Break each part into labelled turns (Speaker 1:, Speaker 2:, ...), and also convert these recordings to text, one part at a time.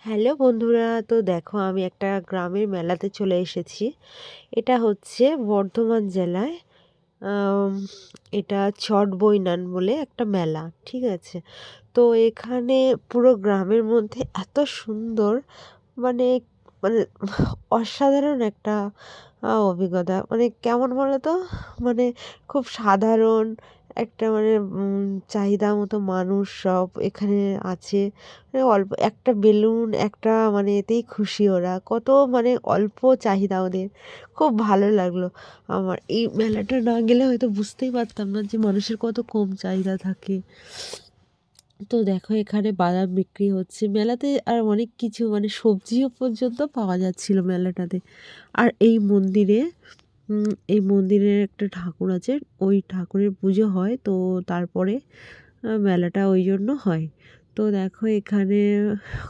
Speaker 1: Hello বন্ধুরা, তো দেখো আমি একটা গ্রামের মেলাতে চলে এসেছি। এটা হচ্ছে বর্ধমান জেলায়। আম, এটা ছট বৈনান বলে একটা মেলা, ঠিক আছে। তো এখানে পুরো গ্রামের মধ্যে এত সুন্দর, মানে মানে অসাধারণ একটা অভিজ্ঞতা। মানে কেমন বলো তো, মানে খুব সাধারণ একটা, মানে চাহিদা মতো মানুষ সব এখানে আছে। মানে অল্প একটা বেলুন একটা, মানে এতেই খুশি ওরা, কত মানে অল্প চাহিদা ওদের। খুব ভালো লাগলো আমার। এই মেলাটা না গেলে হয়তো বুঝতেই পারতাম না যে মানুষের কত কম চাহিদা থাকে। তো দেখো এখানে বাদাম বিক্রি হচ্ছে মেলাতে, আর অনেক কিছু, মানে সবজিও পর্যন্ত পাওয়া যাচ্ছিল মেলাটাতে। আর এই মন্দিরের একটা ঠাকুর আছে, ওই ঠাকুরের পুজো হয়, তো তারপরে মেলাটা ওই জন্য হয়। তো দেখো এখানে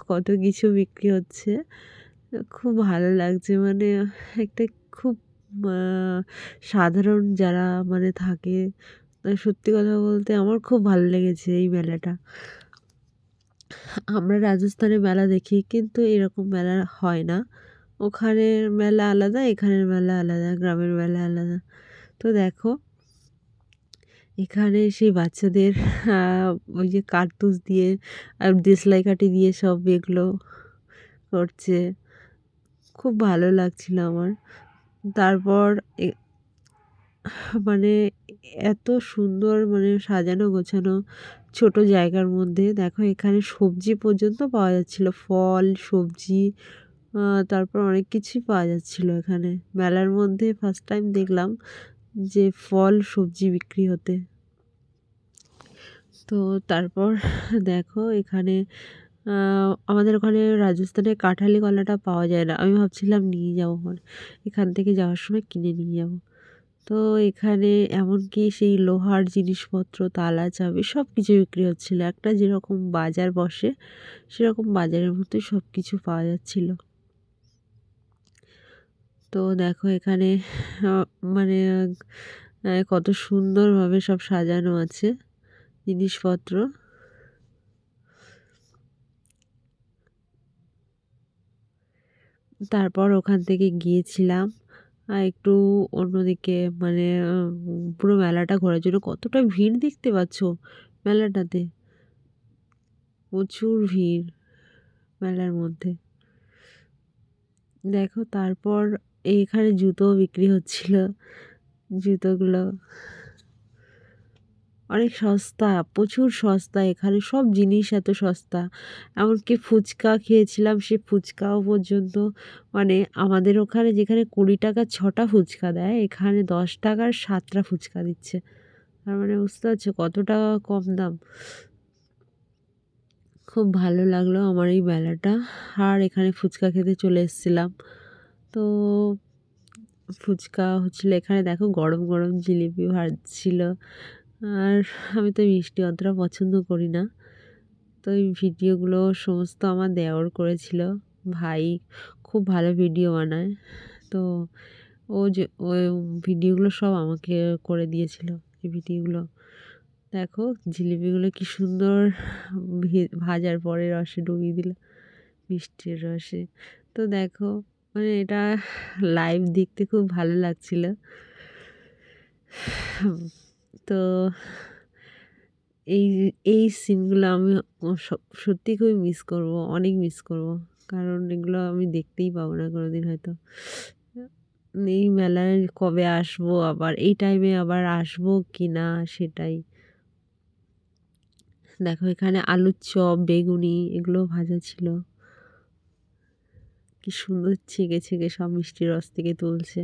Speaker 1: কত কিছু বিক্রি হচ্ছে, খুব ভালো লাগছে। মানে একটা খুব সাধারণ যারা মানে থাকে, সত্যি কথা বলতে আমার খুব ভালো লেগেছে এই মেলাটা। আমরা রাজস্থানে মেলা দেখি, কিন্তু এরকম মেলা হয় না। ওখানের মেলা আলাদা, এখানের মেলা আলাদা, গ্রামের মেলা আলাদা। তো দেখো এখানে সেই বাচ্চাদের ওই যে কার্তুজ দিয়ে আর দেশলাই কাঠি দিয়ে সব এগুলো করছে, খুব ভালো লাগছিল আমার। তারপর মানে এত সুন্দর, মানে সাজানো গোছানো ছোট জায়গার মধ্যে দেখো এখানে সবজি পর্যন্ত পাওয়া যাচ্ছিল, ফল সবজি। তারপর অনেক কিছুই পাওয়া যাচ্ছিল এখানে মেলার মধ্যে। ফার্স্ট টাইম দেখলাম যে ফল সবজি বিক্রি হতে। তো তারপর দেখো এখানে আমাদের ওখানে রাজস্থানে কাঁঠালি কলাটা পাওয়া যায় না, আমি ভাবছিলাম নিয়ে যাবো, মানে এখান থেকে যাওয়ার সময় কিনে নিয়ে যাব। তো এখানে এমনকি সেই লোহার জিনিসপত্র, তালা চাবি সব কিছু বিক্রি হচ্ছিলো। একটা যেরকম বাজার বসে সেরকম বাজারের মতোই সব কিছু পাওয়া যাচ্ছিলো। তো দেখো এখানে আহ, মানে কত সুন্দরভাবে সব সাজানো আছে জিনিসপত্র। তারপর ওখান থেকে গিয়েছিলাম একটু অন্যদিকে, মানে পুরো মেলাটা ঘোরার জন্য। কতটা ভিড় দেখতে পাচ্ছ মেলাটাতে, প্রচুর ভিড় মেলার মধ্যে। দেখো তারপর এইখানে জুতোও বিক্রি হচ্ছিল, জুতোগুলো অনেক সস্তা, প্রচুর সস্তা। এখানে সব জিনিস এত সস্তা। এমনকি ফুচকা খেয়েছিলাম, সে ফুচকাও পর্যন্ত, মানে আমাদের ওখানে যেখানে 20 টাকা 6টা ফুচকা দেয়, এখানে 10 টাকার 7টা ফুচকা দিচ্ছে। তার মানে বুঝতে পারছো কতটা কম দাম। খুব ভালো লাগলো আমার এই মেলাটা। আর এখানে ফুচকা খেতে চলে এসেছিলাম। তো ফুচকা হচ্ছিলো এখানে, দেখো গরম গরম জিলিপি ভাজছিল। আর আমি তো মিষ্টি অতটা পছন্দ করি না। তো এই ভিডিওগুলো সমস্ত আমার দেওর করেছিল। ভাই খুব ভালো ভিডিও বানায়, তো ওই ভিডিওগুলো সব আমাকে করে দিয়েছিল। এই ভিডিওগুলো দেখো, জিলিপিগুলো কি সুন্দর ভাজার পরে রসে ডুবিয়ে দিল, মিষ্টির রসে। তো দেখো, মানে এটা লাইভ দেখতে খুব ভালো লাগছিল। তো এই এই সিনগুলো আমি সত্যি খুবই মিস করব, অনেক মিস করব। কারণ এগুলো আমি দেখতেই পাবো না কোনোদিন হয়তো। এই মেলায় কবে আসবো, আবার এই টাইমে আবার আসবো কি না সেটাই। দেখো এখানে আলুর চপ, বেগুনি এগুলো ভাজা ছিল। কি সুন্দর ছেঁকে ছেঁকে সব মিষ্টি রস থেকে তুলছে।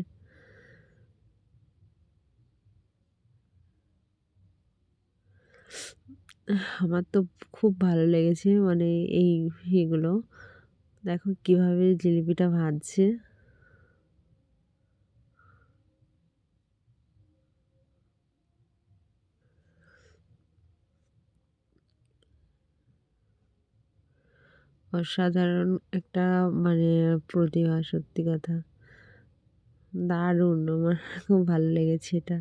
Speaker 1: আমার তো খুব ভালো লেগেছে, মানে এই ইয়েগুলো। দেখো কিভাবে জিলিপিটা ভাজছে। অসাধারণ একটা, মানে প্রতিভা, সত্যি কথা দারুণ। আমার খুব ভালো লেগেছে এটা।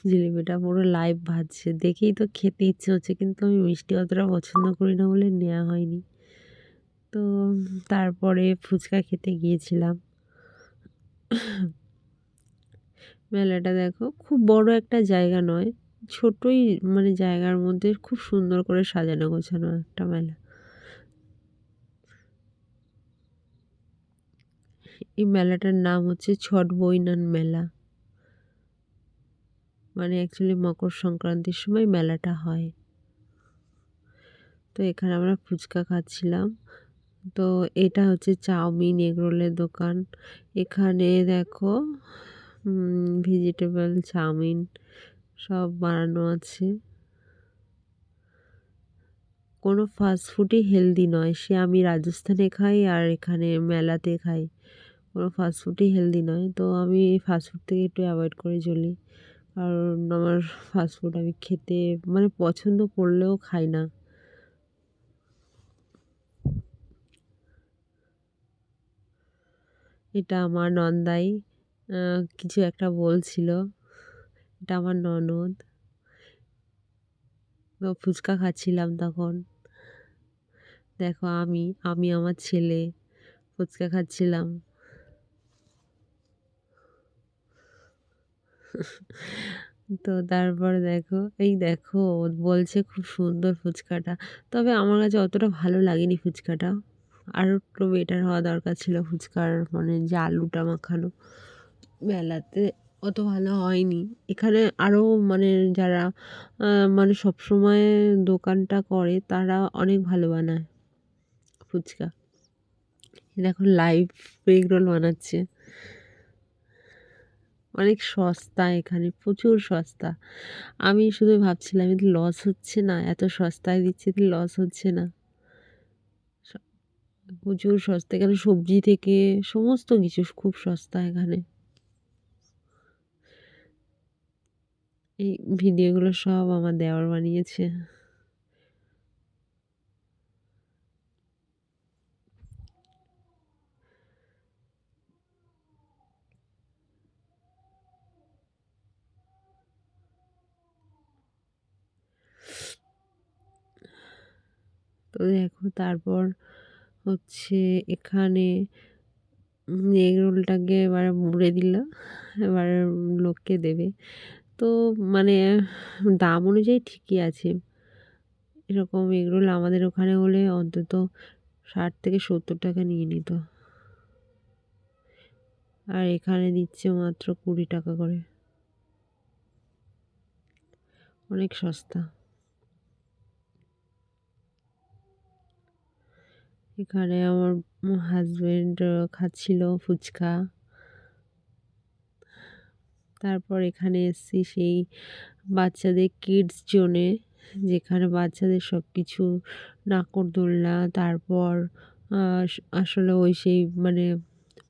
Speaker 1: জিলিপিটা পুরো লাইভ ভাজছে, দেখেই তো খেতে ইচ্ছে হচ্ছে, কিন্তু আমি মিষ্টি অতটা পছন্দ করি না বলে নেওয়া হয়নি। তো তারপরে ফুচকা খেতে গিয়েছিলাম। মেলাটা দেখো খুব বড় একটা জায়গা নয়, ছোটই মানে জায়গার মধ্যে খুব সুন্দর করে সাজানো গোছানো একটা মেলা। এই মেলাটার নাম হচ্ছে ছট বৈনান মেলা। মানে অ্যাকচুয়ালি মকর সংক্রান্তির সময় মেলাটা হয়। তো এখানে আমরা ফুচকা খাচ্ছিলাম। তো এটা হচ্ছে চাউমিন এগরোলের দোকান। এখানে দেখো ভেজিটেবল চাউমিন সব বানানো আছে। কোনো ফাস্ট ফুডই হেলদি নয়, সে আমি রাজস্থানে খাই আর এখানে মেলাতে খাই, কোনো ফাস্ট ফুডই হেলদি নয়। তো আমি ফাস্ট ফুড থেকে একটু অ্যাভয়েড করে চলি, কারণ আমার ফাস্ট ফুড আমি খেতে মানে পছন্দ করলেও খাই না। এটা আমার নন্দাই কিছু একটা বলছিল, এটা আমার ননদ। তো ফুচকা খাচ্ছিলাম তখন। দেখো আমি আমার ছেলে ফুচকা খাচ্ছিলাম। তো তারপর দেখো এই দেখো বলছে খুব সুন্দর ফুচকাটা, তবে আমার কাছে অতটা ভালো লাগেনি ফুচকাটা, আরও একটু বেটার হওয়া দরকার ছিল ফুচকার মানে যে আলুটা মাখানো। মেলাতে অত ভালো হয়নি। এখানে আরও মানে যারা মানে সবসময় দোকানটা করে তারা অনেক ভালো বানায় ফুচকা। দেখো লাইভ এগ রোল বানাচ্ছে, অনেক সস্তা, এখানে প্রচুর সস্তা। আমি শুধু ভাবছিলাম এতে লস হচ্ছে না, এত সস্তায় দিচ্ছে এতে লস হচ্ছে না। স- প্রচুর সস্তা এখানে, সবজি থেকে সমস্ত কিছু খুব সস্তা এখানে। এই ভিডিওগুলো সব আমার দেওর বানিয়েছে। তো দেখো তারপর হচ্ছে এখানে এগ রোলটাকে এবার মুড়ে দিল, এবার লোককে দেবে। তো মানে দাম অনুযায়ী ঠিকই আছে, এরকম এগ রোল আমাদের ওখানে হলে অন্তত 60 থেকে 70 টাকা নিয়ে নিত, আর এখানে দিচ্ছে মাত্র 20 টাকা করে, অনেক সস্তা। এখানে আমার হাজবেন্ড খাচ্ছিল ফুচকা। তারপর এখানে এসছি সেই বাচ্চাদের কিডস জোনে, যেখানে বাচ্চাদের সব কিছু নাগরদোলনা, তারপর আসলে ওই সেই মানে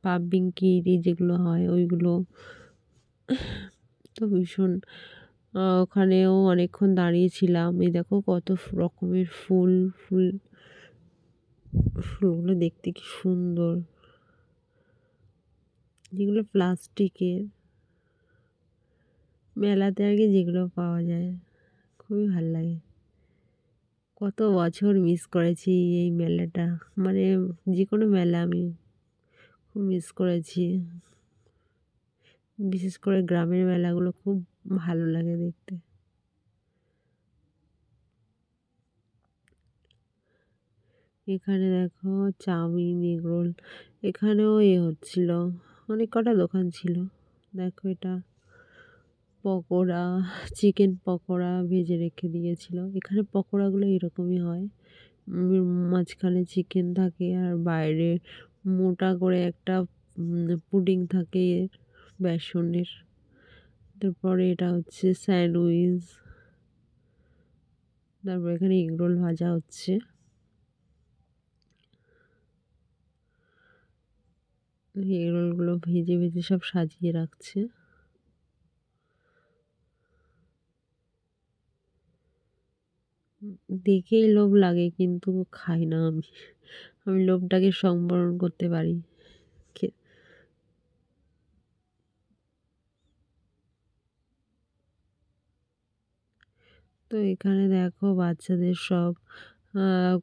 Speaker 1: পাম্পিং কিডি যেগুলো হয় ওইগুলো। তো ভীষণ ওখানেও অনেকক্ষণ দাঁড়িয়েছিলাম। এই দেখো কত রকমের ফুল ফুল, ফুলগুলো দেখতে কি সুন্দর, যেগুলো প্লাস্টিকের, মেলাতে আর কি যেগুলো পাওয়া যায়, খুবই ভাল লাগে। কত বছর মিস করেছি এই মেলাটা, মানে যে কোনো মেলা আমি খুব মিস করেছি। বিশেষ করে গ্রামের মেলাগুলো খুব ভালো লাগে দেখতে। এখানে দেখো চাউমিন এগরোল, এখানেও হচ্ছিল, অনেক কটা দোকান ছিল। দেখো এটা পকোড়া, চিকেন পকোড়া ভেজে রেখে দিয়েছিল। এখানে পকোড়াগুলো এরকমই হয়, মাঝখানে চিকেন থাকে আর বাইরে মোটা করে একটা পুডিং থাকে এর, বেসনের। তারপরে এটা হচ্ছে স্যান্ডউইচ। তারপর এখানে এগরোল ভাজা হচ্ছে। এগরোলগুলো ভেজে ভেজে সব সাজিয়ে রাখছে। দেখেই লোভ লাগে কিন্তু খাই না আমি, আমি লোভটাকে সংবরণ করতে পারি। তো এখানে দেখো বাচ্চাদের সব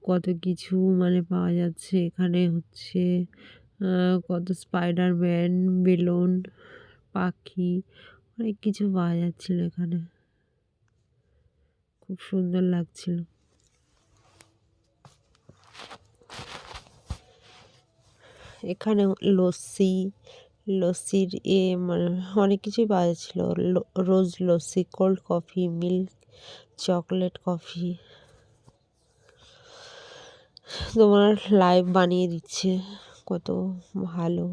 Speaker 1: কত কিছু মানে পাওয়া যাচ্ছে। এখানে হচ্ছে কত স্পাইডারম্যান, বেলুন, পাখি অনেক কিছু পাওয়া যাচ্ছিল এখানে। খুব সুন্দর লাগছিল। এখানে লস্যি, লস্যির মানে অনেক কিছুই পাওয়া যাচ্ছিল। Rose lassi, cold coffee, milk, chocolate coffee. তোমার লাইভ বানিয়ে দিচ্ছে, কত ভালো।